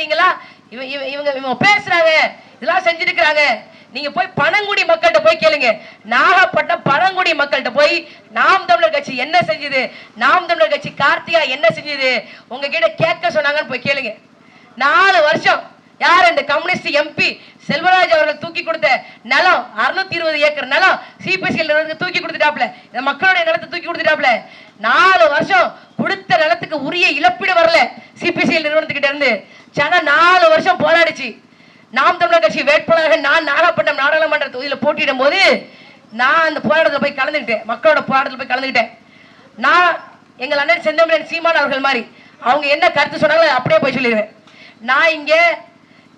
பாத்தீங்களா? இவங்க பேசுறாங்க, இதெல்லாம் செஞ்சிருக்கிறாங்க. நீங்க போய் பழங்குடி மக்கள்கிட்ட போய் கேளுங்க. நாகப்பட்டினம் பழங்குடி மக்கள்கிட்ட போய் நாம் தமிழர் கட்சி என்ன செஞ்சது, நாம் தமிழர் கட்சி கார்த்திகா என்ன செஞ்சது உங்ககிட்ட கேட்க சொன்னாங்கன்னு போய் கேளுங்க. 4 வருஷம் யார் இந்த கம்யூனிஸ்ட் எம்பி செல்வராஜ் அவர்கள் தூக்கி கொடுத்த நிலம் 620 ஏக்கர் நிலம் சிபிசிஎல் தூக்கி கொடுத்துட்டாப்ல. இந்த மக்களுடைய நிலத்தை தூக்கி கொடுத்துட்டாப்ல. 4 வருஷம் கொடுத்த நிலத்துக்கு உரிய இழப்பீடு வரல சிபிசிஎல் நிறுவனத்துக்கிட்ட இருந்து. 4 வருஷம் போராடிச்சு. நாம் தமிழர் கட்சி வேட்பாளராக நான் நாகப்பட்டினம் நாடாளுமன்ற தொகுதியில் போட்டியிடும் போது நான் அந்த போராட்டத்தில் போய் கலந்துக்கிட்டேன். மக்களோட போராட்டத்தில் போய் கலந்துக்கிட்டேன். நான் எங்கள் அண்ணன் செந்தமிழன் சீமான் அவர்கள் மாதிரி அவங்க என்ன கருத்து சொன்னாங்களோ அப்படியே போய் சொல்லிடுவேன். நான் இங்கே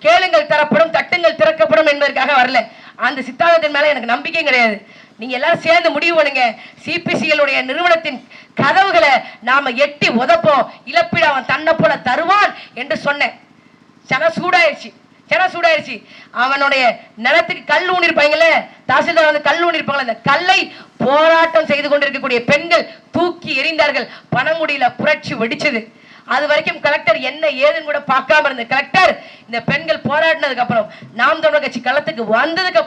கேளுங்கள் தரப்படும், தட்டுங்கள் திறக்கப்படும் என்பதற்காக வரல. அந்த சித்தாந்தத்தின் மேல எனக்கு நம்பிக்கை கிடையாது. நீங்க எல்லாரும் சேர்ந்து முடிவு பண்ணுங்க. சிபிசிஎல் உடைய நிறுவனத்தின் கதவுகளை நாம எட்டி உதப்போம், இழப்பீடு அவன் தன்னை போல தருவான் என்று சொன்னேன். சென சூடாயிருச்சு. அவனுடைய நிலத்துக்கு கல் ஊனிருப்பாங்கல்ல, தாசில்தார் வந்து கல் ஊனிருப்பாங்களே, அந்த கல்லை போராட்டம் செய்து கொண்டிருக்கக்கூடிய பெண்கள் தூக்கி எறிந்தார்கள். பனங்குடியில புரட்சி வெடிச்சது. அது வரைக்கும் கலெக்டர் என்ன ஏதுன்னு கூட பார்க்காம இருந்த கலெக்டர் இந்த பெண்கள் போராடினதுக்கு அப்புறம் நாம் தமிழர் கட்சி களத்துக்கு வந்ததுக்கு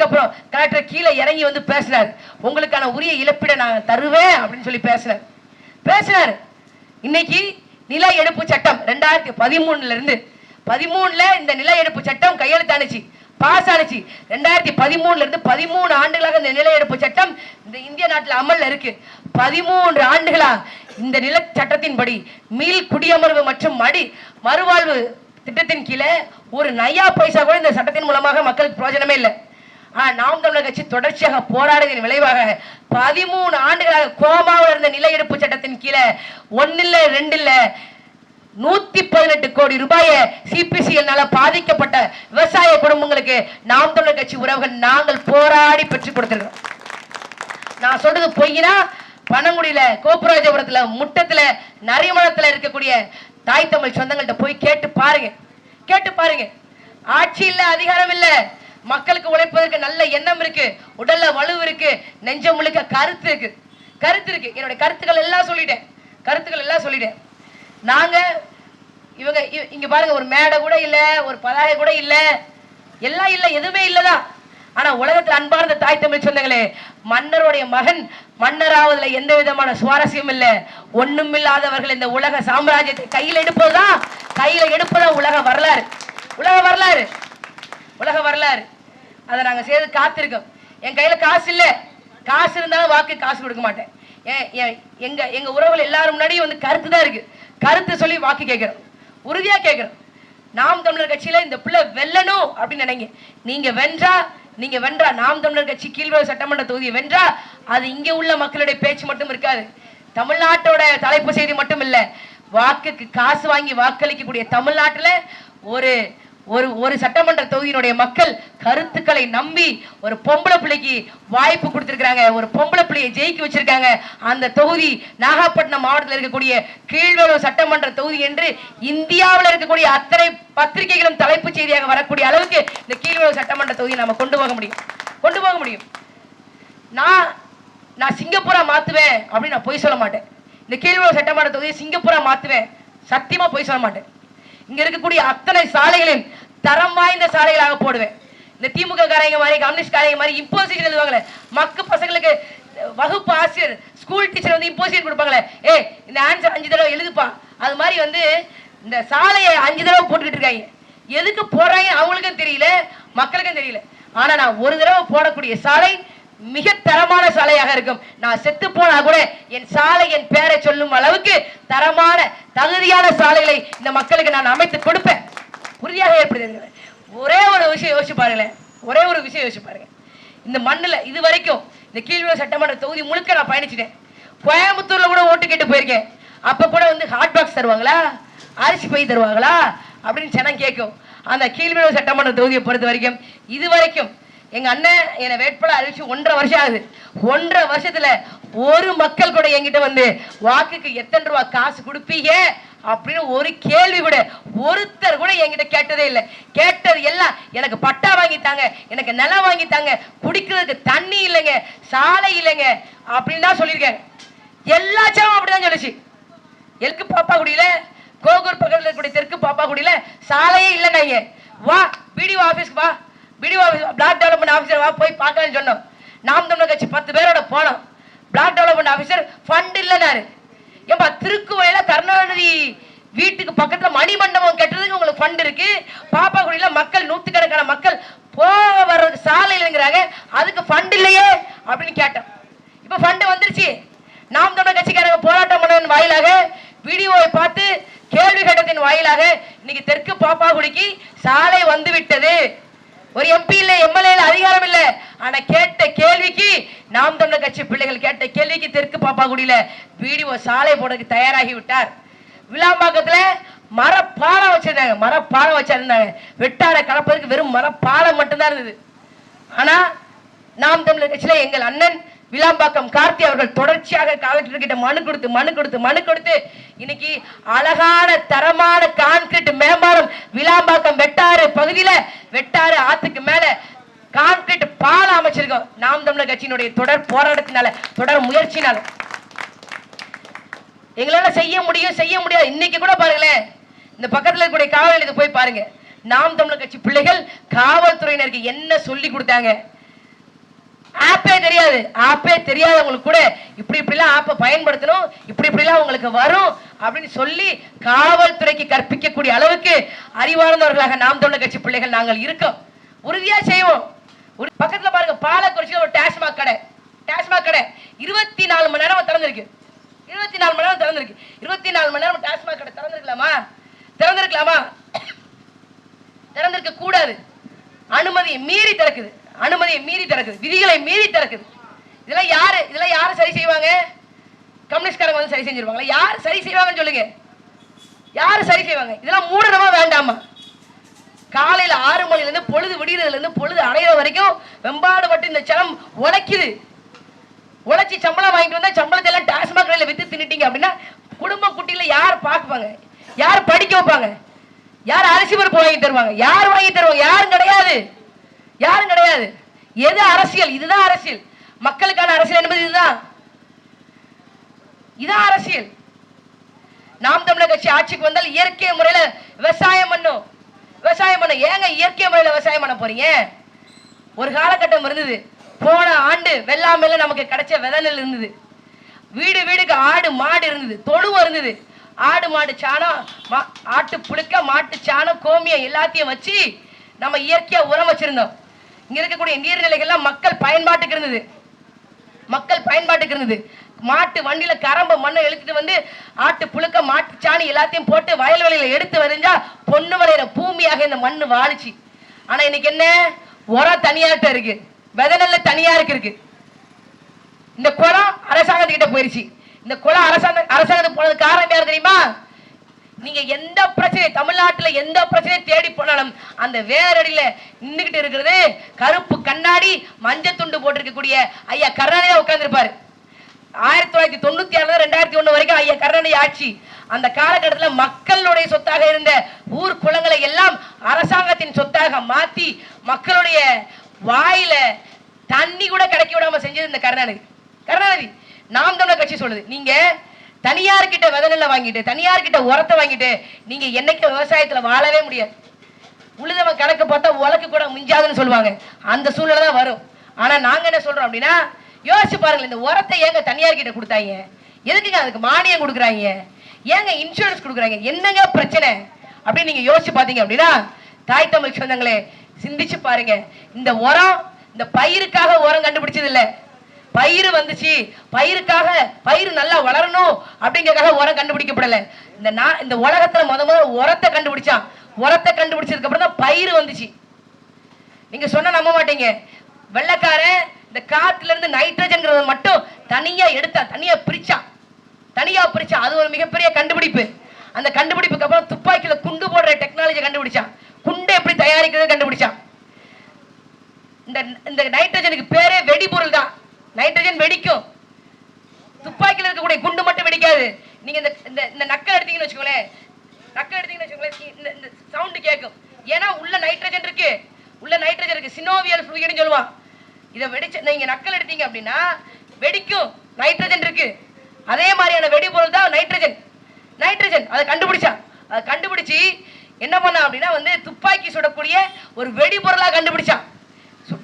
அப்புறம் கலெக்டர் கீழே இறங்கி வந்து பேசினார். உங்களுக்கான உரிய இழப்பீடை நான் தருவேன் அப்படின்னு சொல்லி பேசினார். இன்னைக்கு நில எடுப்பு சட்டம் 2013 இருந்து 13 இந்த நில எடுப்பு சட்டம் கையெழுத்தானுச்சு, பாஸ் ஆனிச்சு. 2013 இருந்து 13 ஆண்டுகளாக இந்த நில எடுப்பு சட்டம் இந்த இந்திய நாட்டில் அமல்ல இருக்கு. 13 ஆண்டுகளா இந்த நில சட்டத்தின்படி மீள் குடியமர்வு மற்றும் மறுவாழ்வு திட்டத்தின் கீழே ஒரு நயா பைசா கூட இந்த சட்டத்தின் மூலமாக மக்களுக்கு பிரயோஜனமே இல்லை. நாம் தமிழர் கட்சி தொடர்ச்சியாக போராடியதன் விளைவாக 13 ஆண்டுகளாக கோமாவில் இருந்த நில எடுப்பு சட்டத்தின் கீழே 1 இல்ல 2 இல்ல 118 கோடி ரூபாயை சிபிசிஎல் பாதிக்கப்பட்ட விவசாய குடும்பங்களுக்கு நாம் தமிழர் கட்சி உறவுகள் நாங்கள் போராடி பெற்றுக் கொடுத்திருக்கிறோம். நான் சொல்றது பொய்னா பனங்குடியில, கோபுராஜபுரத்துல, முட்டத்துல, நரிமணத்துல இருக்கக்கூடிய தாய் தமிழ் சொந்தங்கள்ட்ட போய் கேட்டு பாருங்க. ஆட்சி இல்ல, அதிகாரம் இல்ல, மக்களுக்கு உழைப்பதற்கு நல்ல எண்ணம் இருக்கு, உடல்ல வலு இருக்கு, நெஞ்சம் முழுக்க கருத்து இருக்கு. என்னுடைய கருத்துக்கள் எல்லாம் சொல்லிட்டேன். நாங்க இங்க பாருங்க, ஒரு மேடை கூட இல்ல, ஒரு பதாகை கூட இல்ல, எல்லாம் இல்ல, எதுவுமே இல்லதான். ஆனா உலகத்தில் அன்பார்ந்த தாய் தமிழ் சொந்தங்களே, மன்னருடைய மகன் மன்னராவதுல எந்த விதமான சுவாரஸ்யம் இல்ல. ஒண்ணும் இல்லாதவர்கள் இந்த உலக சாம்ராஜ்யத்தை கையில் எடுப்பதா உலக வரலாறு. அதை நாங்க செய்து காத்திருக்கோம். என் கையில காசு இல்ல, காசு இருந்தாலும் வாக்கு காசு கொடுக்க மாட்டேன். எங்க உறவுகள் எல்லாரும் முன்னாடியும் வந்து கருத்து தான் இருக்கு. கருத்து சொல்லி வாக்கு கேட்கிறோம், உறுதியா கேட்கிறோம். நாம் தமிழர் கட்சியில இந்த பிள்ளை வெல்லணும் அப்படின்னு நினைங்க. நீங்க வென்றா நாம் தமிழர் கட்சி கீழ்வேல் சட்டமன்ற தொகுதியை வென்றா அது இங்க உள்ள மக்களுடைய பேச்சு மட்டும் இருக்காது, தமிழ்நாட்டோட தலைப்பு செய்தி மட்டும் இல்ல. வாக்குக்கு காசு வாங்கி வாக்களிக்கக்கூடிய தமிழ்நாட்டுல ஒரு சட்டமன்ற தொகுதியினுடைய மக்கள் கருத்துக்களை நம்பி ஒரு பொம்பளை பிள்ளைக்கு வாய்ப்பு கொடுத்திருக்காங்க, ஒரு பொம்பளை பிள்ளையை ஜெயிக்க வச்சிருக்காங்க. அந்த தொகுதி நாகப்பட்டினம் மாவட்டத்தில் இருக்கக்கூடிய கீழ்வேலூர் சட்டமன்ற தொகுதி என்று இந்தியாவில் இருக்கக்கூடிய அத்தனை பத்திரிகைகளும் தலைப்பு செய்தியாக வரக்கூடிய அளவுக்கு இந்த கீழ்வேலூர் சட்டமன்ற தொகுதியை நம்ம கொண்டு போக முடியும். நான் சிங்கப்பூரா மாத்துவேன் அப்படின்னு நான் பொய் சொல்ல மாட்டேன். இந்த கீழ்வேலூர் சட்டமன்ற தொகுதியை சிங்கப்பூரா மாத்துவேன், சத்தியமா பொய் சொல்ல மாட்டேன். இங்க இருக்கக்கூடிய அத்தனை சாலைகளில் தரம் வாய்ந்த சாலைகளாக போடுவேன். இந்த திமுக காரங்க மாதிரி, கம்யூனிஸ்ட் காரங்க மாதிரி இம்போசிஷன் எழுதுவாங்களே, மக்கு பசங்களுக்கு வகுப்பு ஆசிரியர், ஸ்கூல் டீச்சர் வந்து இம்போசிஷன் கொடுப்பாங்களே, இந்த ஆன்சர் 5 தடவை எழுதுப்பா, அது மாதிரி வந்து இந்த சாலையை 5 தடவை போட்டுக்கிட்டு இருக்காங்க. எதுக்கு போடுறாங்க அவங்களுக்கும் தெரியல, மக்களுக்கும் தெரியல. ஆனா நான் ஒரு தடவை போடக்கூடிய சாலை மிக தரமான சாலையாக இருக்கும். நான் செத்து போனா கூட என் சாலை என் பேரை சொல்லும் அளவுக்கு தரமான தகுதியான சாலைகளை இந்த மக்களுக்கு நான் அமைத்து கொடுப்பேன். உறுதியாக ஏற்படுது. ஒரே ஒரு விஷயம் யோசிச்சு பாருங்க. இந்த மண்ணுல இது வரைக்கும் இந்த கீழ்வேலூர் சட்டமன்ற தொகுதி முழுக்க நான் பயணிச்சிட்டேன். கோயம்புத்தூர்ல கூட ஓட்டு கேட்டு போயிருக்கேன். அப்ப கூட வந்து ஹாட் பாக்ஸ் தருவாங்களா, அரிசி பை தருவாங்களா அப்படின்னு ஜனம் கேட்கும். அந்த கீழ்வேலூர் சட்டமன்ற தொகுதியை பொறுத்த வரைக்கும் இது வரைக்கும் எங்க அண்ணன் என்னை வேட்பாளர் அறிவிச்சு 1.5 வருஷம் ஆகுது. 1.5 வருஷத்துல ஒரு மக்கள் கூட என்கிட்ட வந்து வாக்குக்கு எத்தனை ரூபா காசு கொடுப்பீங்க அப்படின்னு ஒரு கேள்வி கூட ஒருத்தர் கூட என்கிட்ட கேட்டதே இல்லை. கேட்டது எல்லாம் எனக்கு பட்டா வாங்கித்தாங்க, எனக்கு நிலம் வாங்கித்தாங்க, குடிக்கிறதுக்கு தண்ணி இல்லைங்க, சாலை இல்லைங்க அப்படின்னு தான் சொல்லியிருக்காங்க. எல்லா சனமும் அப்படிதான் சொல்லிச்சு. எதுக்கு பாப்பா குடியில கோகூர் பக்கத்தில் இருக்கக்கூடிய தெற்கு பாப்பா பாப்பாக்குடியில சாலையே இல்லைன்னாங்க. வா பிடிஓ ஆபீஸ்க்கு வா, BDO office block development officer வா, போய் பார்க்கலாம்னு சொன்னோம். நாம் தமிழர் கட்சி 10 பேரோட போனோம். பிளாக் டெவலப்மெண்ட் ஆஃபீஸர் ஃபண்ட் இல்லைனாரு. ஏன்பா திருக்குவளையில கருணாநிதி வீட்டுக்கு பக்கத்துல மணிமண்டபம் கட்டுறதுக்கு உங்களுக்கு ஃபண்ட் இருக்கு, பாப்பாக்குடியில மக்கள் நூத்துக்கணக்கான மக்கள் போக வர்றதுக்கு சாலை இல்லைங்கிறாங்க, அதுக்கு ஃபண்ட் இல்லையே அப்படின்னு கேட்டோம். இப்ப ஃபண்ட் வந்துருச்சு. நாம் தமிழர் கட்சிக்காரங்க போராட்டம் பண்ணதன் வாயிலாக, வீடியோவை பார்த்து கேள்வி கேட்டத்தின் வாயிலாக இன்னைக்கு தெற்கு பாப்பாக்குடிக்கு சாலை வந்து விட்டது. ஒரு எம்பி இல்ல, எம்எல்ஏ அதிகாரம் இல்ல, ஆனா கேட்ட கேள்விக்கு நாம் தமிழர் கட்சி பிள்ளைகள் கேட்ட கேள்விக்கு தெற்கு பாப்பாக்குடியில வீடியோ சாலை போடுறதுக்கு தயாராகி விட்டார். விளாம்பாக்கத்துல மரப்பாலம் வச்சிருந்தாங்க, மரப்பாலம் வச்சிருந்தாங்க. வெட்டார கலப்பதற்கு வெறும் மரப்பாலம் மட்டும்தான் இருந்தது. ஆனா நாம் தமிழர் கட்சியில எங்கள் அண்ணன் விளாம்பாக்கம் கார்த்தி அவர்கள் தொடர்ச்சியாக கலெக்டர் கிட்ட மனு கொடுத்து இன்னைக்கு அழகான தரமான கான்கிரீட் மேம்பாலம் விளாம்பாக்கம் வெட்டாறு பகுதியில, வெட்டாறு ஆத்துக்கு மேல கான்கிரீட் பாலம் அமைச்சிருக்கோம். நாம் தமிழர் கட்சியினுடைய தொடர் போராட்டத்தினால, தொடர் முயற்சினால எங்களால செய்ய முடியாது. இன்னைக்கு கூட பாருங்களேன், இந்த பக்கத்துல இருக்கக்கூடிய காவல் நிலையத்துக்கு போய் பாருங்க. நாம் தமிழர் கட்சி பிள்ளைகள் காவல்துறையினருக்கு என்ன சொல்லி கொடுத்தாங்க? ஆப்பே தெரியாதவங்களுக்கு கூட இப்படிலாம் ஆப்பை பயன்படுத்தணும், இப்படிலாம் உங்களுக்கு வரும் அப்படின்னு சொல்லி காவல்துறைக்கு கற்பிக்கக்கூடிய அளவுக்கு அறிவார்ந்தவர்களாக நாம் தமிழர் கட்சி பிள்ளைகள் நாங்கள் இருக்கோம். உறுதியா செய்வோம். பக்கத்துல பாருங்க, பாலக்குறிச்சியில் ஒரு டாஸ்மாக் கடை 24 மணி நேரம் திறந்திருக்கு. 24 மணி நேரம் திறந்திருக்கு. 24 மணி நேரம் டாஸ்மாக் கடை திறந்திருக்கலாமா? திறந்திருக்க கூடாது. அனுமதியை மீறி திறக்குது, விதிகளை மீறி திறக்குது. இதெல்லாம் யாரு சரி செய்வாங்க? கம்யூனிஸ்ட்காரங்க வந்து சரி செஞ்சிருவாங்களா? யார் சரி செய்வாங்கன்னு சொல்லுங்க. யாரு சரி செய்வாங்க? இதெல்லாம் மூடணுமா வேண்டாமா? காலையில 6 மணில இருந்து பொழுது விடியறதுல இருந்து பொழுது அடையிற வரைக்கும் வெம்பாடுபட்டு இந்த சனம் உழைச்சி சம்பளம் வாங்கிட்டு வந்தா சம்பளத்தை எல்லாம் டாஸ்மாக் கடையில வித்து தின்னுட்டீங்க அப்படின்னா குடும்ப குட்டியில யார் பார்ப்பாங்க? யார் படிக்க வைப்பாங்க? யார் அரிசி பருப்பு வாங்கி தருவாங்க? யார் வாங்கி தருவாங்க? யாரும் கிடையாது. எது அரசியல்? இதுதான் அரசியல். மக்களுக்கான அரசியல் என்பது இதுதான் அரசியல். நாம் தமிழர் கட்சி ஆட்சிக்கு வந்தால் இயற்கை முறையில விவசாயம் பண்ணும். ஏங்க இயற்கை முறையில விவசாயம் பண்ண போறீங்க? ஒரு காலகட்டம் இருந்தது, போன ஆண்டு வெள்ளாமையில நமக்கு கிடைச்ச விதை நெல் இருந்தது. வீடுக்கு ஆடு மாடு இருந்தது, தொழுவம் இருந்தது. ஆடு மாடு சாணம், ஆட்டு புழுக்க, மாட்டு சாணம், கோமியம் எல்லாத்தையும் வச்சு நம்ம இயற்கையா உரம் வச்சிருந்தோம். இங்க இருக்கக்கூடிய நீர்நிலைகள்லாம் மக்கள் பயன்பாட்டுக்கு இருந்தது. மாட்டு வண்டியில கரம்ப மண்ணை இழுத்துட்டு வந்து ஆட்டு புழுக்க, மாட்டு சாணி எல்லாத்தையும் போட்டு வயல்வெளியில எடுத்து வரைஞ்சா பொண்ணு விளையிற பூமியாக இந்த மண்ணு வாழிச்சு. ஆனா இன்னைக்கு என்ன? உரம் தனியாட்ட இருக்கு, விதை நெல்ல தனியா இருக்கு. இந்த குளம் அரசாங்கத்துக்கிட்ட போயிருச்சு. இந்த குளம் அரசாங்கத்துக்கு போனது காரணம் யார் தெரியுமா? நீங்க எந்த பிரச்சனை, தமிழ்நாட்டுல எந்த பிரச்சனையை தேடி போனாலும் அந்த வேரடியில நின்றுகிட்டு இருக்கிறது கருப்பு கண்ணாடி, மஞ்சள் துண்டு போட்டிருக்கக்கூடிய ஐயா கருணாநிதி உட்கார்ந்து இருப்பாரு. 1996 2001 வரைக்கும் ஐயா கருணாநிதி ஆட்சி. அந்த காலகட்டத்தில் மக்களுடைய சொத்தாக இருந்த ஊர் குளங்களை எல்லாம் அரசாங்கத்தின் சொத்தாக மாத்தி மக்களுடைய வாயில தண்ணி கூட கிடைக்க விடாம செஞ்சது இந்த கருணாநிதி. நாம் தமிழர் கட்சி சொல்லுது, நீங்க தனியார்கிட்ட விதை நெல்லை வாங்கிட்டு, தனியார்கிட்ட உரத்தை வாங்கிட்டு நீங்க என்னைக்கு விவசாயத்துல வாழவே முடியாது. உழுதவன் கணக்கு பார்த்தா உலக்கு கூட மிஞ்சாதுன்னு சொல்லுவாங்க. அந்த சூழ்நிலை தான் வரும். ஆனா நாங்க என்ன சொல்றோம் அப்படின்னா, யோசிச்சு பாருங்க, இந்த உரத்தை ஏங்க தனியார்கிட்ட கொடுத்தாங்க? எதுக்குங்க அதுக்கு மானியம் கொடுக்குறாங்க? ஏங்க இன்சூரன்ஸ் கொடுக்குறாங்க? என்னங்க பிரச்சனை அப்படின்னு நீங்க யோசிச்சு பாத்தீங்க அப்படின்னா, தாய் தமிழ் சொந்தங்களே சிந்திச்சு பாருங்க. இந்த உரம், இந்த பயிருக்காக உரம் கண்டுபிடிச்சது இல்ல. பயிர் வந்துச்சு, பயிர் நல்லா வளரணும் அப்படிங்கறதுக்காக உரம் கண்டுபிடிக்கப்படல. இந்த உலகத்துல முதல்ல உரத்தை கண்டுபிடிச்சான். உரத்தை கண்டுபிடிச்சதுக்கு அப்புறம் தான் பயிர் வந்துச்சு. நீங்க சொன்ன நம்ப மாட்டீங்க, வெள்ளக்காரன் இந்த காத்துல இருந்து நைட்ரஜன் மட்டும் தனியா எடுத்தான், தனியா பிரிச்சான். அது ஒரு மிகப்பெரிய கண்டுபிடிப்பு. அந்த கண்டுபிடிப்புக்கு அப்புறம் துப்பாக்கியில குண்டு போடுற டெக்னாலஜி கண்டுபிடிச்சான். குண்டை எப்படி தயாரிக்கிறது கண்டுபிடிச்சான். இந்த நைட்ரஜனுக்கு பேரே வெடிபொருள் தான். நைட்ரஜன் வெடிக்கும், துப்பாக்கியில் இருக்கக்கூடிய குண்டு மட்டும் வெடிக்காது. நீங்க இந்த நக்கல் எடுத்தீங்கன்னு வச்சுக்கோங்களேன், இந்த சவுண்ட் கேட்கும். ஏன்னா உள்ள நைட்ரஜன் இருக்கு, சினோவியல் ஃப்ளூயிட்னு சொல்லுவான். இதை வெடிச்ச நீங்க நக்கல் எடுத்தீங்க அப்படின்னா வெடிக்கும், நைட்ரஜன் இருக்கு. அதே மாதிரியான வெடிபொருள் தான் நைட்ரஜன். அதை கண்டுபிடிச்சு என்ன பண்ணான் அப்படின்னா வந்து துப்பாக்கி சுடக்கூடிய ஒரு வெடிபொருளா கண்டுபிடிச்சான்.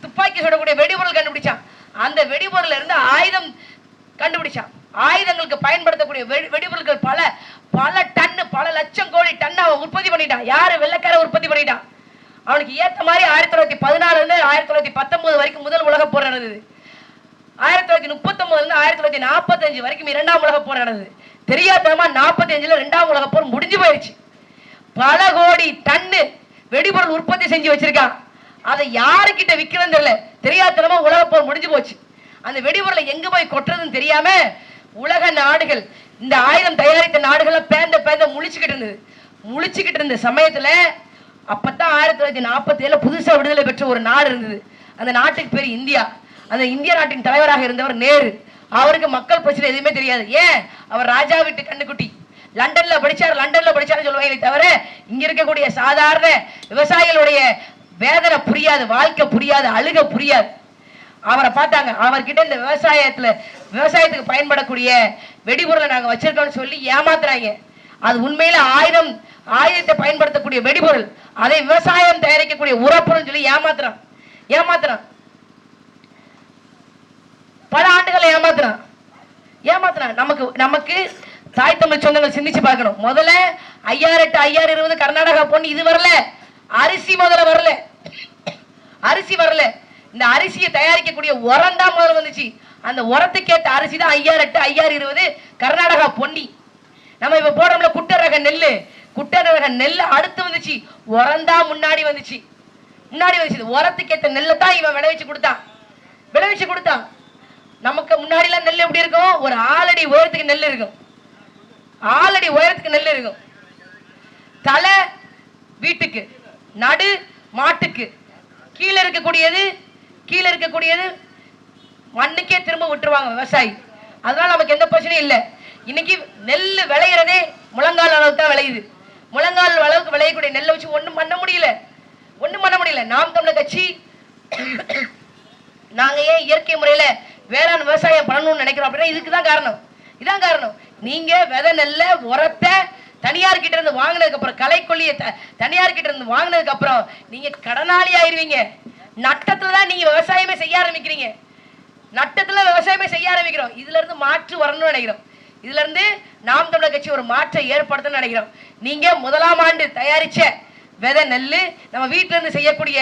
துப்பாக்கி சுடக்கூடிய வெடிபொருள் கண்டுபிடிச்சான். அந்த வெடிபொருள்ல இருந்து ஆயுதம் கண்டுபிடிச்சான். ஆயுதங்களுக்கு பயன்படுத்தக்கூடிய வெடிபொருட்கள் பல பல டன், பல லட்சம் கோடி டன் அவன் உற்பத்தி பண்ணிட்டான். யாரு? வெள்ளைக்கார உற்பத்தி பண்ணிட்டான். அவனுக்கு ஏத்த மாதிரி 1914 இருந்து 1919 வரைக்கும் முதல் உலக போர் நடந்தது. 1939 இருந்து 1945 வரைக்கும் இரண்டாம் உலக போர் நடந்தது. தெரியாதமா 45ல இரண்டாம் உலக போர் முடிஞ்சு போயிடுச்சு. பல கோடி டன்னு வெடிபொருள் உற்பத்தி செஞ்சு வச்சிருக்கான். அதை யாருக்கிட்ட விற்கிறதுன்னு தெரியல. தெரியாதனமா உலக போர் முடிஞ்சு போச்சு. அந்த வெடிபொருளை எங்க போய் கொட்டுறதுன்னு தெரியாம உலக நாடுகள், இந்த ஆயுதம் தயாரித்த நாடுகள் பேந்த பேந்த முழிச்சுக்கிட்டு இருந்த சமயத்துல அப்பதான் 1947 புதுசா விடுதலை பெற்ற ஒரு நாடு இருந்தது. அந்த நாட்டுக்கு பேர் இந்தியா. அந்த இந்திய நாட்டின் தலைவராக இருந்தவர் நேரு. அவருக்கு மக்கள் பிரச்சனை எதுவுமே தெரியாது. ஏன்? அவர் ராஜா வீட்டு கண்ணுக்குட்டி. லண்டன்ல படிச்சாரு சொல்லுவாங்களே தவிர இங்க இருக்கக்கூடிய சாதாரண விவசாயிகளுடைய வேதனை புரியாது, வாழ்க்கை புரியாது, அழுக புரியாது. அவரை பார்த்தாங்க. அவர்கிட்ட இந்த விவசாயத்துக்கு பயன்படக்கூடிய வெடிபொருளை நாங்க வச்சிருக்கோம்னு சொல்லி ஏமாத்துறாங்க. அது உண்மையில ஆயுதத்தை பயன்படுத்தக்கூடிய வெடிபொருள். அதை விவசாயம் தயாரிக்கக்கூடிய உரப்பொருள் சொல்லி ஏமாத்துறான். பல ஆண்டுகளை ஏமாத்துறான். நமக்கு தாய் தமிழ் சொந்தங்கள் சிந்திச்சு பார்க்கணும். முதல்ல 5008 5020 கர்நாடகா பொண்ணு இது வரல. அரிசி முதல்ல வரல. இந்த அரிசியை தயாரிக்கக்கூடிய உரம் தான் முதல்ல வந்துச்சு. அந்த உரத்துக்கேற்ற அரிசி தான் 5008 5020 கர்நாடகா பொன்னி. நம்ம இப்ப போடுறோம்ல குட்டை ரக நெல் அடுத்து வந்துச்சு. உரம் தான் முன்னாடி வந்துச்சு. உரத்துக்கேற்ற நெல்லை தான் இவன் விளைவிச்சு கொடுத்தான். நமக்கு முன்னாடி எல்லாம் நெல் எப்படி இருக்கும்? ஒரு ஆளடி உயரத்துக்கு நெல் இருக்கும். தலை வீட்டுக்கு, நடு மாட்டுக்கு, கீழே இருக்கக்கூடியது மண்ணுக்கே திரும்ப விட்டுருவாங்க விவசாயி. அதனால நமக்கு எந்த பிரச்சனையும் இல்லை. இன்னைக்கு நெல் விளையிறதே முழங்கால் அளவுக்கு தான் விளையுது. முழங்கால் அளவுக்கு விளையக்கூடிய நெல்லை வச்சு ஒண்ணும் பண்ண முடியல. நாம் தமிழர் கட்சி நாங்க ஏன் இயற்கை முறையில வேளாண் விவசாயம் பண்ணணும்னு நினைக்கிறோம் அப்படின்னா இதான் காரணம். நீங்க விதை நெல்ல உரத்தை தனியார் கிட்ட இருந்து வாங்கினதுக்கு அப்புறம், களைக்கொல்லியை தனியார் கிட்ட இருந்து வாங்கினதுக்கு அப்புறம் நீங்க கடனாளி ஆயிருவீங்க. நட்டத்துலதான் நீங்க விவசாயமே செய்ய ஆரம்பிக்கிறீங்க. இதுல இருந்து மாற்று வரணும்னு நினைக்கிறோம். இதுல இருந்து நாம் தமிழர் கட்சி ஒரு மாற்றை ஏற்படுத்தணும்னு நினைக்கிறோம். நீங்க முதலாம் ஆண்டு தயாரிச்ச விதை நெல்லு, நம்ம வீட்டுல இருந்து செய்யக்கூடிய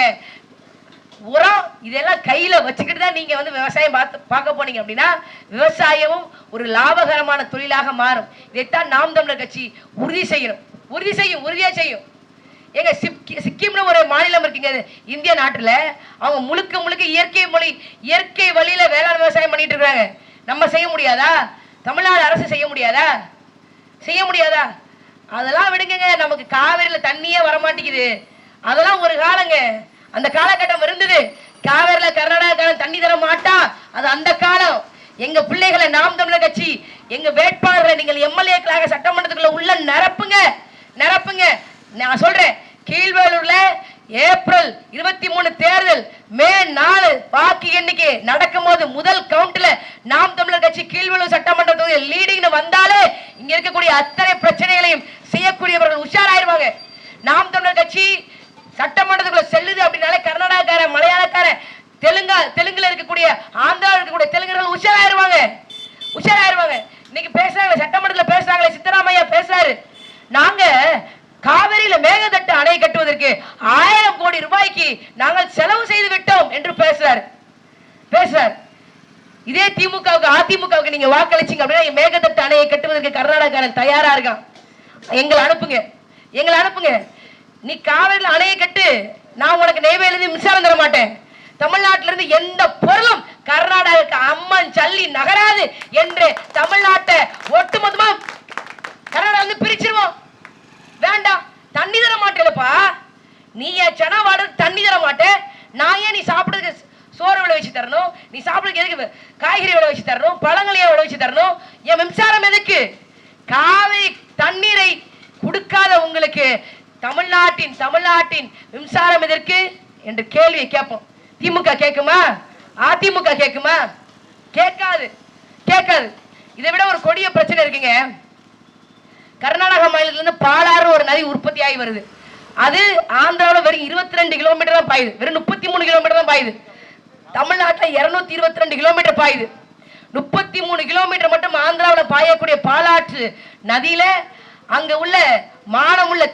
உரம், இதெல்லாம் கையில வச்சுக்கிட்டு தான் நீங்க வந்து விவசாயம் பார்க்க போனீங்க அப்படின்னா விவசாயமும் ஒரு லாபகரமான தொழிலாக மாறும். இதைத்தான் நாம் தமிழர் கட்சி உறுதியா செய்யும். எங்க சிக்கிம்ல ஒரு மாநிலம் இருக்குங்க இந்திய நாட்டுல. அவங்க முழுக்க இயற்கை வழியில வேளாண் விவசாயம் பண்ணிட்டு இருக்காங்க. நம்ம செய்ய முடியாதா? தமிழ்நாடு அரசு செய்ய முடியாதா? அதெல்லாம் விடுங்க. நமக்கு காவிரியில தண்ணியே வரமாட்டேங்குது. அதெல்லாம் ஒரு காலங்க. அந்த காலகட்டம் இருந்தது. காவிரியில கர்நாடகாக்காரன் தண்ணி தர மாட்டான். அது அந்த காலம். எங்க பிள்ளைகளை நாம் தமிழர் கட்சி, எங்க வேட்பாளர்களை நீங்கள் எம்எல்ஏக்களாக சட்டமன்றத்துக்குள்ள உள்ள நிரப்புங்க. நான் சொல்றேன், கீழ்வேலூர்ல ஏப்ரல் 23 தேர்தல், மே 4 வாக்கு எண்ணிக்கை நடக்கும் போது முதல் கவுண்ட்ல நாம் தமிழர் கட்சி கீழ்வேலூர் சட்டமன்ற தொகுதியில் லீடிங் வந்தாலே இங்க இருக்கக்கூடிய அத்தனை பிரச்சனைகளையும் செய்யக்கூடியவர்கள் உஷாராயிருவாங்க. நாம் தமிழர் கட்சி சட்டமன்றத்துக்குள்ள செல்லுது அப்படின்னாலே கர்நாடகாக்கார, மலையாளக்கார, தெலுங்குல இருக்கக்கூடிய, ஆந்திராவில் இருக்கக்கூடிய தெலுங்கர்கள் உஷாராயிருவாங்க. இன்னைக்கு பேசுறாங்க, சட்டமன்றத்தில் பேசுறாங்களே, சித்தராமையா பேசுறாரு, நாங்க காவிரியில மேகதட்டு அணை கட்டுவதற்கு 1000 கோடி ரூபாய்க்கு நாங்கள் செலவு செய்து விட்டோம் என்று பேசுறாரு. இதே அதிமுகவுக்கு நீங்க வாக்களிச்சீங்க அப்படின்னா மேகதட்டு அணையை கட்டுவதற்கு கர்நாடகாரன் தயாரா இருக்கான். எங்களை அனுப்புங்க. நீ காவிரியில அணையை கட்டு, நான் உனக்கு நெய்வேலி மின்சாரம் தர மாட்டேன். தமிழ்நாட்டில இருந்து எந்த பொருளும் கர்நாடகாவுக்கு அம்மன் சல்லி நகராது என்று தமிழ்நாட்டை ஒட்டுமொத்தமா கர்நாடகா பிரிச்சிருவோம். வேண்டாம், தண்ணி தர மாட்டேப்பா. நீ சனவாடு தண்ணி தர மாட்டேன். நான் ஏன் நீ சாப்பிடுறதுக்கு சோறு விளை வச்சு தரணும்? நீ சாப்பிடுறதுக்கு எதுக்கு காய்கறி விளை வச்சு தரணும்? பழங்களையா விளை வச்சு தரணும்? என் மின்சாரம் எதுக்கு? காவிரி தண்ணீரை கொடுக்காத உங்களுக்கு தமிழ்நாட்டின் மின்சாரம் எதற்கு என்று கேள்வியை கேட்போம். திமுக கேட்குமா? அதிமுக கேட்குமா? கேட்காது. இதை விட ஒரு கொடிய பிரச்சனை இருக்குங்க. கர்நாடகா மாநிலத்திலிருந்து பாலாறு ஒரு நதி உற்பத்தி ஆகி வருது. அது ஆந்திராவில் வெறும் 22 கிலோமீட்டர் தான் பாயுது, வெறும் 33 கிலோமீட்டர் தான் பாயுது. தமிழ்நாட்டில் 222 கிலோமீட்டர் பாயுது. 33 கிலோமீட்டர் மட்டும் ஆந்திராவில் பாயக்கூடிய பாலாற்று நதியில அங்க உள்ள மானமுள்ள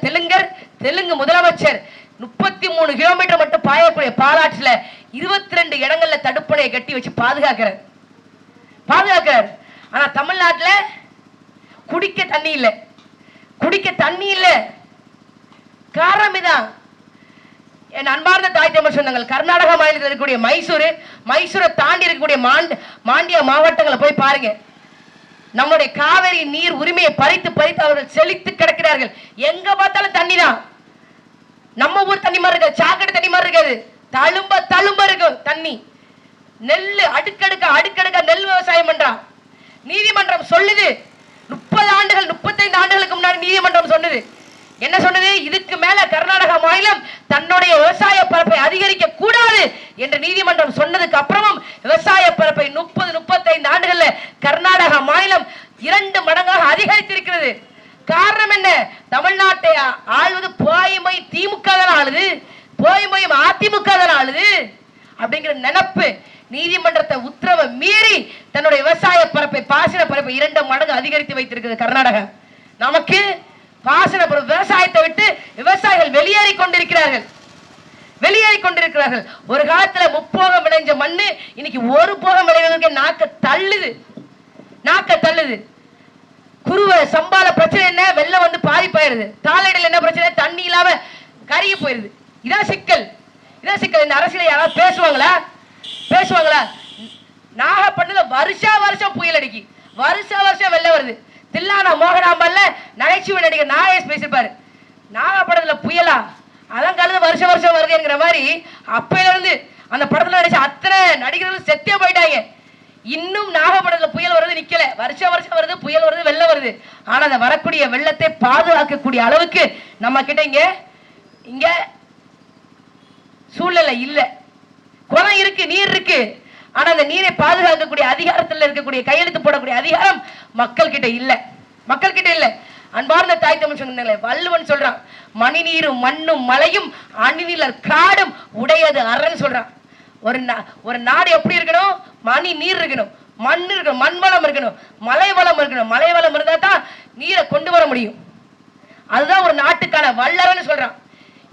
தெலுங்கு முதலமைச்சர் 33 கிலோமீட்டர் மட்டும் பாயக்கூடிய பாலாற்றுல 22 இடங்கள்ல தடுப்பணையை கட்டி வச்சு பாதுகாக்கிறார். ஆனா தமிழ்நாட்டில் குடிக்க தண்ணி இல்லை. காரணம் இதான். என் அன்பார்ந்த தாய் தமிழ் சொந்தங்கள், கர்நாடகா மாநிலத்தில் இருக்கக்கூடிய மைசூரை தாண்டி இருக்கக்கூடிய மாண்டியா மாவட்டங்களை போய் பாருங்க. நம்முடைய காவிரி நீர் உரிமையை பறித்து அவர்கள் செழித்து கிடக்கிறார்கள். எங்க பார்த்தாலும் தண்ணி தான். நம்ம ஊர் தண்ணி மாதிரி இருக்காது, சாக்கடை தண்ணி மாதிரி இருக்காது, தழும்ப இருக்கும் தண்ணி. நெல் அடுக்கடுக்க நெல் விவசாயம் பண்றான். நீதிமன்றம் சொல்லுது 35 ஆண்டுகளுக்கு முன்னாடி நீதிமன்றம் சொன்னது என்ன சொன்னது? இதுக்கு மேல கர்நாடகா மாநிலம் தன்னுடைய விவசாய பரப்பை அதிகரிக்க கூடாது என்று நீதிமன்றம் சொன்னதுக்கு அப்புறமும் விவசாய பரப்பை 35 ஆண்டுகள்ல கர்நாடகா மாநிலம் 2 மடங்காக அதிகரித்திருக்கிறது. காரணம் என்ன? தமிழ்நாட்டை ஆளுவது போய்மை திமுக தான் ஆளுது, போய்மையும் அதிமுக தான் ஆளுது அப்படிங்கிற நினைப்பு நீதிமன்றத்தை உத்தரவை மீறி தன்னுடைய விவசாய பரப்பை பாசன பரப்பை 2 மடங்கு அதிகரித்து வைத்திருக்கிறது கர்நாடகா. நமக்கு பாசன விவசாயத்தை விட்டு விவசாயிகள் வெளியேறி கொண்டிருக்கிறார்கள். ஒரு காலத்துல 3 போகம் விளைஞ்ச மண்ணு இன்னைக்கு 1 போகம் விளைவதற்கு நாக்க தள்ளுது. குருவை சம்பால பிரச்சனை என்ன? வெள்ளம் வந்து பாதிப்பாயிருது. தாளடையில் என்ன பிரச்சனை? தண்ணி இல்லாம கருகி போயிருது. இதான் சிக்கல். இந்த அரசியல் யாராவது பேசுவாங்களா? நாகப்பட்டினத்துல வருஷம் புயல் அடிக்கி, வருஷம் வெள்ளம் வருது. தில்லானா மோகனாம்பல்ல நகைச்சுவை நடிகர் நாகேஷ் பேசிருப்பாரு, நாகப்பட்டினத்துல புயலா அதான் கலந்து வருஷம் வருதுங்கிற மாதிரி. அப்பையில இருந்து அந்த படத்துல நடிச்ச அத்தனை நடிகர்கள் செத்தே போயிட்டாங்க. இன்னும் நாகப்பட்டினத்துல புயல் வருது நிக்கல. வருஷம் வருது, புயல் வருது, வெள்ளம் வருது. ஆனா அந்த வரக்கூடிய வெள்ளத்தை பாதுகாக்கக்கூடிய அளவுக்கு நம்ம கிட்ட இங்க சூழ்நிலை இல்ல. குளம் இருக்கு, நீர் இருக்கு. ஆனா அந்த நீரை பாதுகாக்கக்கூடிய அதிகாரத்தில் இருக்கக்கூடிய கையெழுத்து போடக்கூடிய அதிகாரம் மக்கள் கிட்ட இல்ல. அன்பார்ந்த தாய் தமிழ் சொந்தங்களே, வள்ளுவன் சொல்றான், மணி நீரும் மண்ணும் மலையும் அணிநிலர் காடும் உடையது அரண் சொல்றான். ஒரு நாடு எப்படி இருக்கணும்? மணி நீர் இருக்கணும், மண் இருக்கணும், மண் வளம் இருக்கணும், மலை வளம் இருக்கணும். மலை வளம் இருந்தா தான் நீரை கொண்டு வர முடியும். அதுதான் ஒரு நாட்டுக்கான வல்லரன்னு சொல்றான்.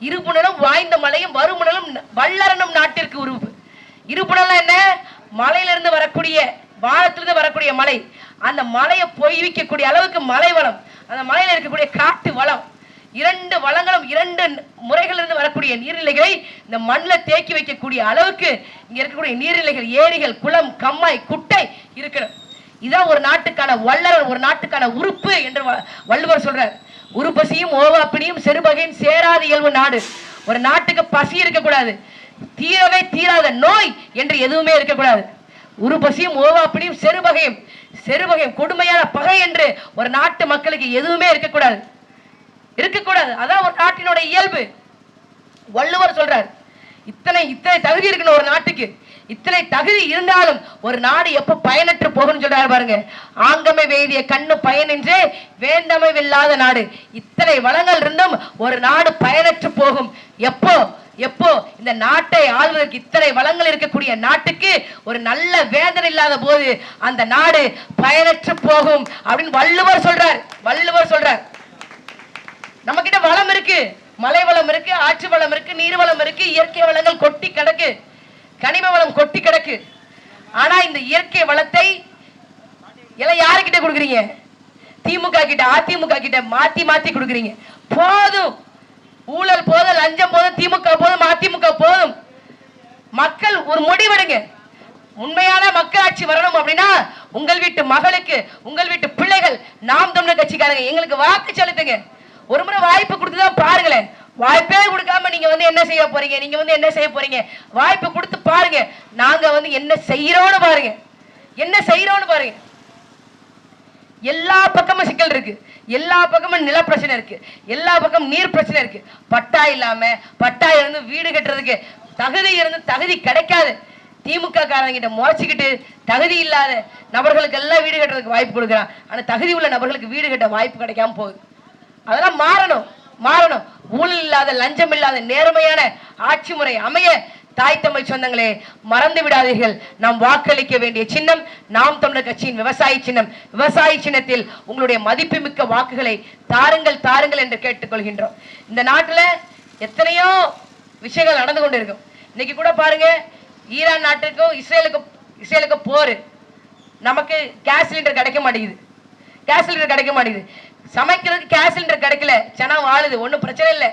இருபுணலும் வாய்ந்த மலையும் வருமுணலும் வல்லரனும் நாட்டிற்கு உருவு. இருபுணல் என்ன? மலையிலிருந்து வரக்கூடிய, வானத்திலிருந்து வரக்கூடிய மலை. அந்த மலையை பொய்விக்கக்கூடிய அளவுக்கு மலை வளம், அந்த மலையில இருக்கக்கூடிய காட்டு வளம், 2 வளங்களும் 2 முறைகளிலிருந்து வரக்கூடிய நீர்நிலைகளை இந்த மண்ணில் தேக்கி வைக்கக்கூடிய அளவுக்கு இங்க இருக்கக்கூடிய நீர்நிலைகள், ஏரிகள், குளம், கம்மாய், குட்டை இருக்கணும். இதான் ஒரு நாட்டுக்கான வல்லரன், ஒரு நாட்டுக்கான உறுப்பு என்று வள்ளுவர் சொல்றார். உருப்பசியும் ஓவாப்பினியும் செருபகையும் சேராத இயல்பு நாடு. ஒரு நாட்டுக்கு பசி இருக்கக்கூடாது, தீரவே தீராத நோய் என்று எதுவுமே இருக்கக்கூடாது. உருப்பசியும் ஓவாப்பினியும் செருபகையும் கொடுமையான பகை என்று ஒரு நாட்டு மக்களுக்கு எதுவுமே இருக்கக்கூடாது. அதான் ஒரு நாட்டினுடைய இயல்பு. வள்ளுவர் சொல்றார், இத்தனை தகுதி இருக்கணும் ஒரு நாட்டுக்கு. இத்தனை தகுதி இருந்தாலும் ஒரு நாடு எப்ப பயனற்று போகும் சொல்றாரு பாருங்க. ஆங்கமை வேதிய கண்ணு பயனின்றே வேண்டமை வெல்லாத நாடு. இத்தனை வளங்கள் இருந்தும் ஒரு நாடு பயனற்று போகும். எப்போ இந்த நாட்டை ஆள்வதற்கு இத்தனை வளங்கள் இருக்கக்கூடிய நாட்டுக்கு ஒரு நல்ல வேதனை இல்லாத போது அந்த நாடு பயனற்று போகும் அப்படின்னு வள்ளுவர் சொல்றார். நம்ம கிட்ட வளம் இருக்கு, மலை வளம் இருக்கு, ஆற்று வளம் இருக்கு, நீர் வளம் இருக்கு, இயற்கை வளங்கள் கொட்டி கிடக்கு, கனிம வளம் கொட்டி கிடக்கு. ஆனா இந்த இயற்கை வளத்தை எல்லாம் யாருக்கிட்ட கொடுக்குறீங்க? திமுக கிட்ட, அதிமுக கிட்ட மாத்தி கொடுக்குறீங்க. போதும், ஊழல் போதும், லஞ்சம் போதும், திமுக போதும், அதிமுக போதும். மக்கள் ஒரு முடிவெடுங்க. உண்மையான மக்களாட்சி வரணும் அப்படின்னா உங்கள் வீட்டு மகளுக்கு, உங்கள் வீட்டு பிள்ளைகள் நாம் தமிழர் கட்சிக்காரங்க எங்களுக்கு வாக்கு செலுத்துங்க. ஒரு முறை வாய்ப்பு கொடுத்துதான் பாருங்களேன். வாய்ப்பே கொடுக்காம நீங்க என்ன செய்ய போறீங்க? வாய்ப்பு கொடுத்து பாருங்க. நாங்க என்ன செய்யறோம்னு பாருங்க. எல்லா பக்கமும் சிக்கல் இருக்கு, எல்லா பக்கமும் நில பிரச்சனை இருக்கு, எல்லா பக்கமும் நீர் பிரச்சனை இருக்கு. பட்டா இருந்து வீடு கட்டுறதுக்கு தகுதி கிடைக்காது. திமுக காரங்கிட்ட முறைச்சுக்கிட்டு தகுதி இல்லாத நபர்களுக்கு எல்லாம் வீடு கட்டுறதுக்கு வாய்ப்பு கொடுக்குறான். ஆனா தகுதி உள்ள நபர்களுக்கு வீடு கட்ட வாய்ப்பு கிடைக்காம போகுது. அதெல்லாம் மாறணும். மாறணும். ஊழல் இல்லாத, லஞ்சம் இல்லாத நேர்மையான ஆட்சி முறை அமைய தாய் தமிழ் சொந்தங்களே மறந்து விடாதீர்கள். நாம் வாக்களிக்க வேண்டிய சின்னம் நாம் தமிழர் கட்சியின் விவசாய சின்னம். விவசாய சின்னத்தில் உங்களுடைய மதிப்புமிக்க வாக்குகளை தாருங்கள் தாருங்கள் என்று கேட்டுக்கொள்கின்றோம். இந்த நாட்டில் எத்தனையோ விஷயங்கள் நடந்து கொண்டு இருக்கும். இன்னைக்கு கூட பாருங்க, ஈரான் நாட்டுக்கும் இஸ்ரேலுக்கும் போர். நமக்கு கேஸ் சிலிண்டர் கிடைக்க மாட்டேங்குது. கேஸ் சிலிண்டர் கிடைக்க மாட்டேங்குது. சமைக்கிறதுக்கு கேஸ் சிலிண்டர் கிடைக்கல. சனா வாழுது. ஒன்றும் பிரச்சனை இல்லை,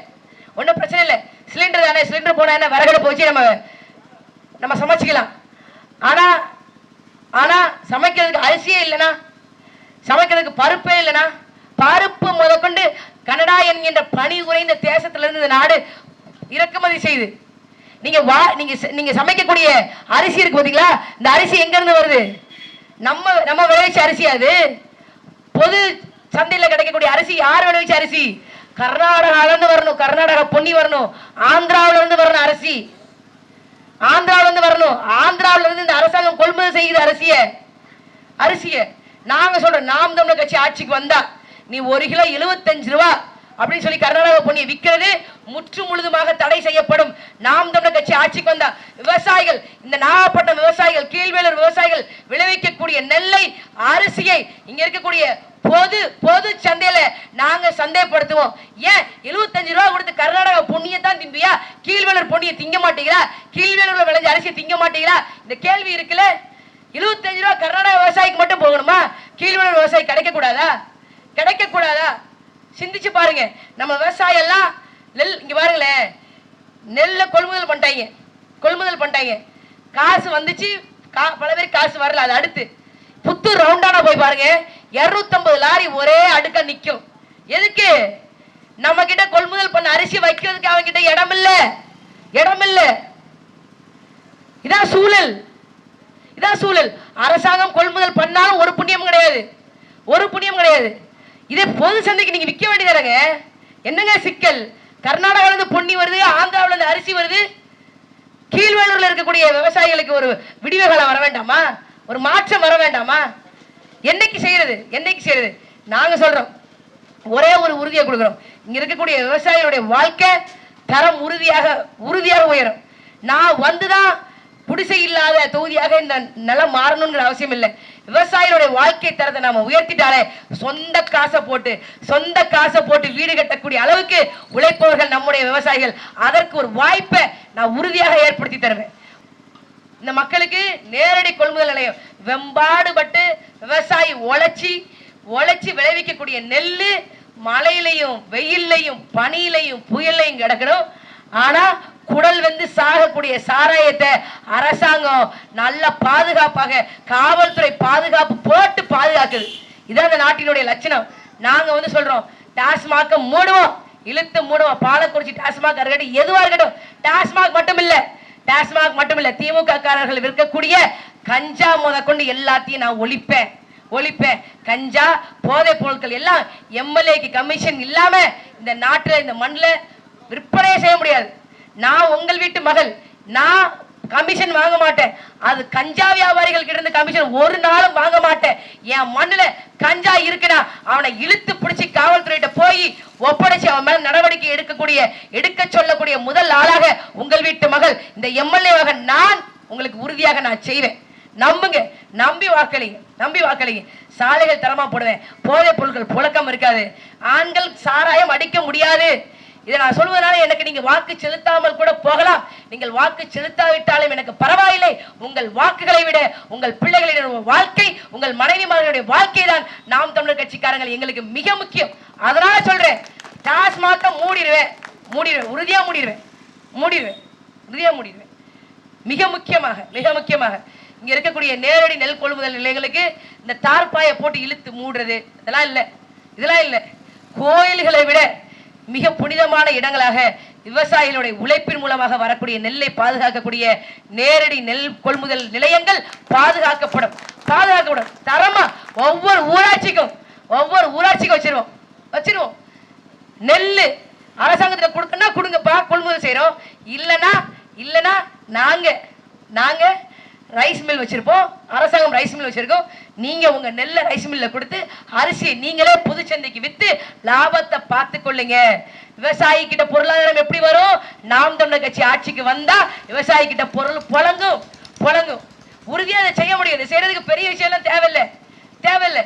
ஒன்றும் பிரச்சனை இல்லை. சிலிண்டர் தானே, சிலிண்டர் போனா என்ன, விறகடுப்பு வச்சு நம்ம சமைச்சிக்கலாம். ஆனா சமைக்கிறதுக்கு அரிசியே இல்லைனா, சமைக்கிறதுக்கு பருப்பே இல்லைனா, பருப்பு முதற்கொண்டு கனடா என்கின்ற பனி குறைந்த தேசத்திலிருந்து இந்த நாடு இறக்குமதி செய்து நீங்க சமைக்கக்கூடிய அரிசி இருக்கு பாத்தீங்களா, இந்த அரிசி எங்க இருந்து வருது? நம்ம விளைவிச்ச அரிசி. அது பொது சந்தையில் கிடைக்கக்கூடிய அரிசி யார் விளைவிச்ச அரிசி? கர்நாடகால இருந்து வரணும், கர்நாடகா பொன்னி வரணும், ஆந்திராவில இருந்து வரணும் அரிசி, ஆந்திராவில இருந்து வரணும். ஆந்திராவில இருந்து இந்த அரசாங்கம் கொள்முதல் செய்யுது அரிசிய. நாங்க சொல்றோம், நாம் தமிழர் கட்சி ஆட்சிக்கு வந்தா நீ 1 கிலோ 75 ரூபா அப்படின்னு சொல்லி கர்நாடகா பொன்னியை விற்கிறது முற்று முழுதுமாக தடை செய்யப்படும். நாம் தமிழர் கட்சி ஆட்சிக்கு வந்தா விவசாயிகள், இந்த நாகப்பட்டினம் விவசாயிகள், கீழ்வேலூர் விவசாயிகள் விளைவிக்கக்கூடிய நெல்லை, அரிசியை இங்க இருக்கக்கூடிய பொது சந்தையில நாங்க சந்தைப்படுத்துவோம். ஏன் 75 ரூபா கொடுத்து கர்நாடகா பொன்னியை தான் திம்பியா, கீழ்வேலூர் பொன்னியை திங்க மாட்டீங்களா? கீழ்வேலூர்ல விளைஞ்ச அரிசியை திங்க மாட்டீங்களா? இந்த கேள்வி இருக்குல்ல. 75 ரூபா கர்நாடகா விவசாயிக்கு மட்டும் போகணுமா? கீழ்வேலூர் விவசாயி கிடைக்க கூடாதா? கிடைக்க கூடாதா? சிந்திச்சு பாருங்க. நம்ம விவசாயம் எல்லாம் நெல், இங்க பாருங்களேன், நெல்ல கொள்முதல் பண்ணிட்டாங்க. காசு வந்துச்சு, பல பேர் காசு வரல. அது அடுத்து புத்தூர் ரவுண்டானா போய் பாருங்க, 250 லாரி ஒரே அடுக்கா நிக்கும். எதுக்கு? நம்ம கிட்ட கொள்முதல் பண்ண அரிசி வைக்கிறதுக்கு அவங்க கிட்ட இடம் இல்ல. இதான் சூழல். அரசாங்கம் கொள்முதல் பண்ணாலும் ஒரு புண்ணியம் கிடையாது. இதே பொது சந்தைக்கு நீங்க விற்க வேண்டியதாங்க. என்னங்க சிக்கல்? கர்நாடகால இருந்து பொன்னி வருது, ஆந்திராவில இருந்து அரிசி வருது. கீழ்வேலூர்ல இருக்கக்கூடிய விவசாயிகளுக்கு ஒரு விடிவுகாலம் வர வேண்டாமா? ஒரு மாற்றம் வர வேண்டாமா? என்னைக்கு செய்யறது? நாங்க சொல்றோம், ஒரே ஒரு உறுதியை கொடுக்கிறோம். இங்க இருக்கக்கூடிய விவசாயிகளுடைய வாழ்க்கை தரம் உறுதியாக உயரும். நான் வந்துதான் குடிசை இல்லாத தொகுதியாக இந்த நிலம் மாறணும்ங்கிற அவசியம் இல்லை. விவசாயிகளுடைய வாழ்க்கை தரத்தை நாம உயர்த்திட்டாலே சொந்த காசை போட்டு வீடு கட்டக்கூடிய அளவுக்கு உழைப்பவர்கள் நம்முடைய விவசாயிகள். அதற்கு ஒரு வாய்ப்பை நான் உறுதியாக ஏற்படுத்தி தருவேன். இந்த மக்களுக்கு நேரடி கொள்முதல் நிலையம், வெம்பாடுபட்டு விவசாயி உழைச்சி விளைவிக்கக்கூடிய நெல்லு மழையிலையும் வெயிலையும் பனியிலையும் புயலையும் கிடக்கணும். ஆனா குடல் வந்து சாகக்கூடிய சாராயத்தை அரசாங்கம் நல்ல பாதுகாப்பாக காவல்துறை பாதுகாப்பு போட்டு பாதுகாக்குது. இதான் இந்த நாட்டினுடைய லட்சணம். நாங்க வந்து சொல்றோம், டாஸ்மாக மூடுவோம், இழுத்து மூடுவோம். பாலக்குறிச்சி டாஸ்மாக் இருக்கட்டும், எதுவா இருக்கட்டும். டாஸ்மாக் மட்டும் இல்ல, திமுக காரர்கள் விற்கக்கூடிய கஞ்சா முதற்கொண்டு எல்லாத்தையும் நான் ஒழிப்பேன். கஞ்சா, போதை பொருட்கள் எல்லாம் எம்எல்ஏக்கு கமிஷன் இல்லாம இந்த நாட்டுல, இந்த மண்ணில் விற்பனை செய்ய முடியாது. நான் உங்கள் வீட்டு மகள், நான் கமிஷன் வாங்க மாட்டேன். அது கஞ்சா வியாபாரிகள் கிட்ட இருந்து கமிஷன் ஒரு நாளும் வாங்க மாட்டேன். என் மண்ணுல கஞ்சா இருக்குன்னா அவனை இழுத்து பிடிச்சி காவல்துறையிட்ட போய் ஒப்படைச்சு அவன் மேல நடவடிக்கை எடுக்க சொல்லக்கூடிய முதல் ஆளாக உங்கள் வீட்டு மகள், இந்த எம்எல்ஏவாக நான் உங்களுக்கு உறுதியாக நான் செய்வேன். நம்புங்க, நம்பி வாக்களிங்க. சாலைகள் தரமா போடுவேன். போதை பொருட்கள் புழக்கம் இருக்காது. ஆண்கள் சாராயம் அடிக்க முடியாது. இதை நான் சொல்வதனால எனக்கு நீங்க வாக்கு செலுத்தாமல் கூட போகலாம். நீங்கள் வாக்கு செலுத்தாவிட்டாலும் எனக்கு பரவாயில்லை. உங்கள் வாக்குகளை விட உங்கள் பிள்ளைகளின் வாழ்க்கை, உங்கள் மனைவிமார்களுடைய வாழ்க்கை தான் நாம் தமிழர் கட்சிக்காரங்கள் எங்களுக்கு மிக முக்கியம். அதனால சொல்றேன், டாஸ்மாக மூடிடுவேன். உறுதியா மூடிடுவேன். மிக முக்கியமாக இங்க இருக்கக்கூடிய நேரடி நெல் கொள்முதல் நிலையங்களுக்கு இந்த தார்பாயை போட்டு இழுத்து மூடுறது இதெல்லாம் இல்ல. கோயில்களை விட மிக புனிதமான இடங்களாக விவசாயிகளுடைய உழைப்பின் மூலமாக வரக்கூடிய நெல்லை பாதுகாக்கக்கூடிய நேரடி நெல் கொள்முதல் நிலையங்கள் பாதுகாக்கப்படும். தரமா ஒவ்வொரு ஊராட்சிக்கும் வச்சிருவோம். நெல்லு அரசாங்கத்தில் கொடுங்கப்பா, கொள்முதல் செய்யறோம். இல்லனா நாங்க ரைஸ் மில் வச்சிருப்போம், அரசாங்கம் ரைஸ் மில் வச்சிருக்கோம். நீங்க உங்க நெல்லை ரைஸ் மில்ல கொடுத்து அரிசியை நீங்களே பொதுச்சந்தைக்கு வித்து லாபத்தை பார்த்து கொள்ளுங்க. விவசாயி கிட்ட பொருளாதாரம் எப்படி வரும்? நாம் தமிழர் கட்சி ஆட்சிக்கு வந்தா விவசாயி கிட்ட பொருள் புழங்கும். உறுதியா அதை செய்ய முடியும். செய்யறதுக்கு பெரிய விஷயம் எல்லாம் தேவையில்லை.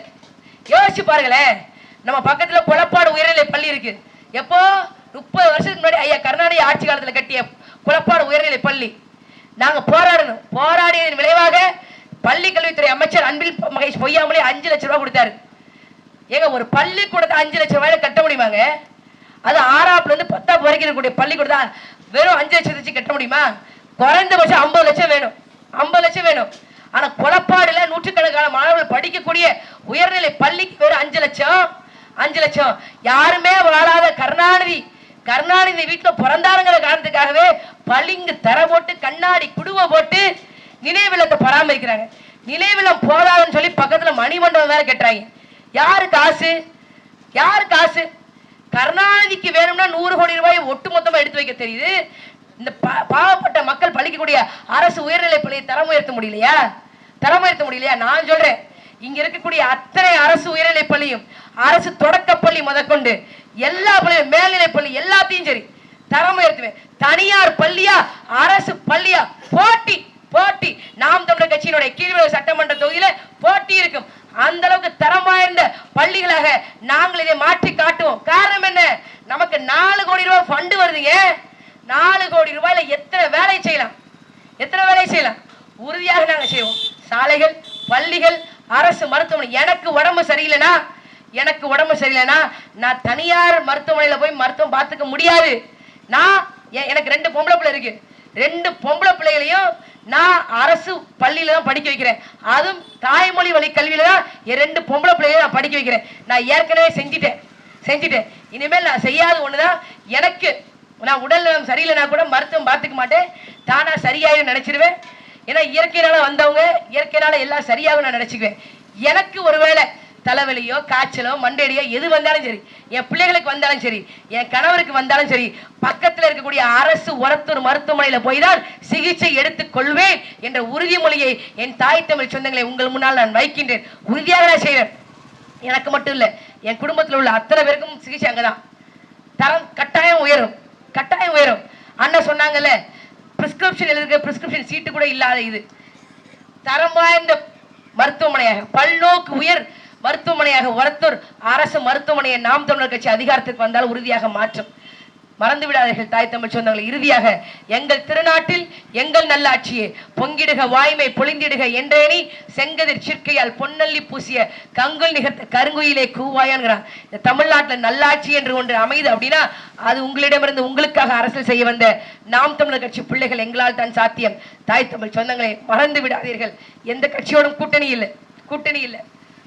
யோசிச்சு பாருங்களேன். நம்ம பக்கத்துல குளப்பாடு உயர்நிலை பள்ளி இருக்கு. எப்போ 30 வருஷத்துக்கு முன்னாடி ஐயா கருணாநிதி ஆட்சி காலத்துல கட்டிய குளப்பாடு உயர்நிலை பள்ளி. நாங்க போராடியதன் விளைவாக பள்ளி கல்வித்துறை அமைச்சர் அன்பில் மகேஷ் பொய்யாமலே 5 லட்சம் ரூபாய் கொடுத்தாரு. ஏங்க ஒரு பள்ளிக்கூடத்தை 5 லட்சம் ரூபாயில கட்ட முடியுமாங்க? அது 6ஆப்ல இருந்து 10ஆப் வரைக்கும் இருக்கக்கூடிய பள்ளிக்கூடத்தை வெறும் 5 லட்சம் வச்சு கட்ட முடியுமா? குறைந்தபட்சம் 50 லட்சம் வேணும். ஆனா குளப்பாடுல நூற்றுக்கணக்கான மாணவர்கள் படிக்கக்கூடிய உயர்நிலை பள்ளிக்கு வெறும் 5 லட்சம். யாருமே வாழாத கருணாநிதி வீட்டுல பிறந்தாருங்கிற காரணத்துக்காகவே பளிங்கு தர போட்டு கண்ணாடி குடுவை போட்டு நினைவில்லத்தை பராமரிக்கிறாங்க. நினைவில்லம் போதாதுன்னு சொல்லி பக்கத்துல மணிமண்டபம் வேற கட்டுறாங்க. யாரு காசு? கருணாநிதிக்கு வேணும்னா 100 கோடி ரூபாய் ஒட்டு மொத்தமா எடுத்து வைக்க தெரியுது. இந்த பாவப்பட்ட மக்கள் பழிக்கக்கூடிய அரசு உயர்நிலை பள்ளியை தரம் உயர்த்த முடியலையா? நான் சொல்றேன், இங்க இருக்கக்கூடிய அத்தனை அரசு உயர்நிலை பள்ளியும் அரசு தொடக்க பள்ளி முதற்கொண்டு எல்லா பள்ளியும் மேல்நிலை பள்ளி எல்லாத்தையும் சரி தரம் உயர்த்துவேன். தனியார் பள்ளியா அரசு பள்ளியா போட்டி நாம் தமிழர் கட்சியினுடைய கீழ்நிலை சட்டமன்ற தொகுதியில போட்டி இருக்கும். அந்த அளவுக்கு தரம் வாய்ந்த பள்ளிகளாக நாங்கள் இதை மாற்றி காட்டுவோம். காரணம் என்ன? நமக்கு 4 கோடி ரூபாய் ஃபண்டு வருதுங்க. 4 கோடி ரூபாயில எத்தனை வேலை செய்யலாம்? உறுதியாக நாங்க செய்வோம். சாலைகள், பள்ளிகள், அரசு மருத்துவமனை. எனக்கு உடம்பு சரியில்லைனா நான் தனியார் மருத்துவமனையில போய் மருத்துவம் பார்த்துக்க முடியாது. எனக்கு 2 பொம்பளை பிள்ளை இருக்கு. 2 பொம்பளை பிள்ளைகளையும் நான் அரசு பள்ளியில தான் படிக்க வைக்கிறேன். அதுவும் தாய்மொழி வழி கல்வியில தான் என் 2 பொம்பளை பிள்ளைகளை நான் படிக்க வைக்கிறேன். நான் ஏற்கனவே செஞ்சிட்டேன். இனிமேல் நான் செய்யாத ஒண்ணுதான், எனக்கு நான் உடல் நலம் சரியில்லைனா கூட மருத்துவம் பார்த்துக்க மாட்டேன். தானா சரியாயிரும் நினைச்சிருவேன். ஏன்னா இயற்கையினால வந்தவங்க இயற்கையினால எல்லாம் சரியாகும் நான் நினைச்சுக்குவேன். எனக்கு ஒருவேளை தலைவலியோ காய்ச்சலோ மண்டேடியோ எது வந்தாலும் சரி, என் பிள்ளைகளுக்கு வந்தாலும் சரி, என் கணவருக்கு வந்தாலும் சரி, பக்கத்தில் இருக்கக்கூடிய அரசு ஒரத்தூர் மருத்துவமனையில போய் தான் சிகிச்சை எடுத்துக் கொள்வேன் என்ற உறுதிமொழியை என் தாய் தமிழ் சொந்தங்களை உங்கள் முன்னால் நான் வைக்கின்றேன். உறுதியாக நான் செய்வேன். எனக்கு மட்டும் இல்ல, என் குடும்பத்தில் உள்ள அத்தனை பேருக்கும் சிகிச்சை அங்கதான். தரம் கட்டாயம் உயரும். அண்ணன் சொன்னாங்கல்ல, பிரிஸ்கிரிப்ஷன் எழுதுகிற பிரிஸ்கிரிப்ஷன் சீட்டு கூட இல்லாத இது தரம் வாய்ந்த மருத்துவமனையாக, பல்நோக்கு உயர் மருத்துவமனையாக ஒரத்தூர் அரசு மருத்துவமனையை நாம் தமிழர் கட்சி அதிகாரத்துக்கு வந்தால் உறுதியாக மாற்றும். மறந்து விடாதீர்கள் தாய் தமிழ் சொந்தங்களை. இறுதியாக, எங்கள் திருநாட்டில் எங்கள் நல்லாட்சியே பொங்கிடுக வாய்மை பொழிந்திடுக என்றேனி செங்கதிர் சிற்கையால் பொன்னல்லி பூசிய கங்குல் நிகர்த்த கருங்குயிலே கூவாயான்கிறான். இந்த தமிழ்நாட்டில் நல்லாட்சி என்று ஒன்று அமைது அப்படின்னா அது உங்களிடமிருந்து உங்களுக்காக அரசியல் செய்ய வந்த நாம் தமிழர் கட்சி பிள்ளைகள் எங்களால் தான் சாத்தியம். தாய் தமிழ் சொந்தங்களை மறந்து விடாதீர்கள். எந்த கட்சியோடும் கூட்டணி இல்லை.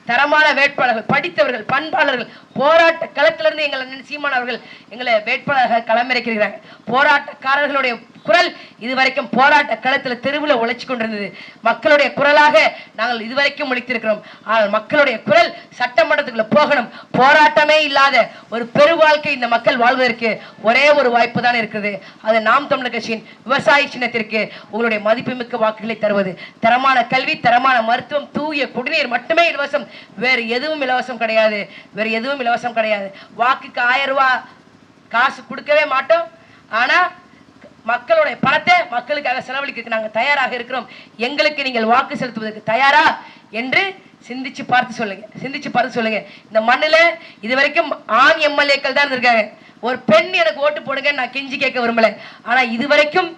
தரமான வேட்பாளர்கள், படித்தவர்கள், பண்பாளர்கள், போராட்ட களத்திலிருந்து எங்கள் சீமான் அவர்கள் எங்களை வேட்பாளர்கள் களமிறக்கிறாங்க. போராட்டக்காரர்களுடைய குரல் இதுவரைக்கும் போராட்ட களத்தில் தெருவில் உழைச்சு கொண்டிருந்தது. மக்களுடைய குரலாக நாங்கள் இதுவரைக்கும் ஒழித்திருக்கிறோம். ஆனால் மக்களுடைய குரல் சட்டமன்றத்துக்குள்ள போகணும். போராட்டமே இல்லாத ஒரு பெரு வாழ்க்கை இந்த மக்கள் வாழ்வதற்கு ஒரே ஒரு வாய்ப்பு தான் இருக்குது. அது நாம் தமிழர் கட்சியின் விவசாய சின்னத்திற்கு உங்களுடைய மதிப்புமிக்க வாக்குகளை தருவது. தரமான கல்வி, தரமான மருத்துவம், தூய குடிநீர் மட்டுமே இலவசம். வேறு எதுவும் இலவசம் கிடையாது. வாக்குக்கு 1000 ரூபாய் காசு கொடுக்கவே மாட்டோம். ஆனா மக்களுடைய பணத்தை மக்களுக்காக செலவழிக்க நாங்கள் தயாராக இருக்கிறோம். எங்களுக்கு நீங்கள் வாக்கு செலுத்துவதற்கு தயாரா என்று சிந்திச்சு பார்த்து சொல்லுங்க. இந்த மண்ணுல இதுவரைக்கும் ஆண் எம்எல்ஏக்கள் தான் இருக்காங்க. ஒரு பெண் எனக்கு ஓட்டு போடுங்க நான் கெஞ்சி கேட்க விரும்பல. ஆனா இதுவரைக்கும்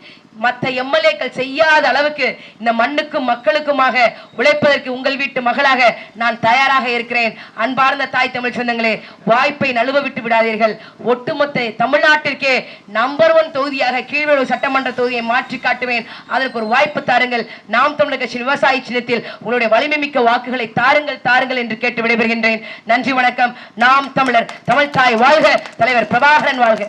மற்ற எம்எல்ஏக்கள் செய்யாத அளவுக்கு இந்த மண்ணுக்கும் மக்களுக்குமாக உழைப்பதற்கு உங்கள் வீட்டு மகளாக நான் தயாராக இருக்கிறேன். அன்பார்ந்த தாய் தமிழ் சொந்தங்களே, வாய்ப்பை நழுவ விட்டு விடாதீர்கள். ஒட்டுமொத்த தமிழ்நாட்டிற்கே நம்பர் 1 தொகுதியாக கீழ்வேளூர் சட்டமன்ற தொகுதியை மாற்றி காட்டுவேன். அதற்கு ஒரு வாய்ப்பு தாருங்கள். நாம் தமிழர் கட்சியின் விவசாய சின்னத்தில் உங்களுடைய வலிமை மிக்க வாக்குகளை தாருங்கள் என்று கேட்டு விடைபெறுகின்றேன். நன்றி, வணக்கம். நாம் தமிழர், தமிழ் தாய் வாழ்க, தலைவர் பிரபாகரன் வாழ்க.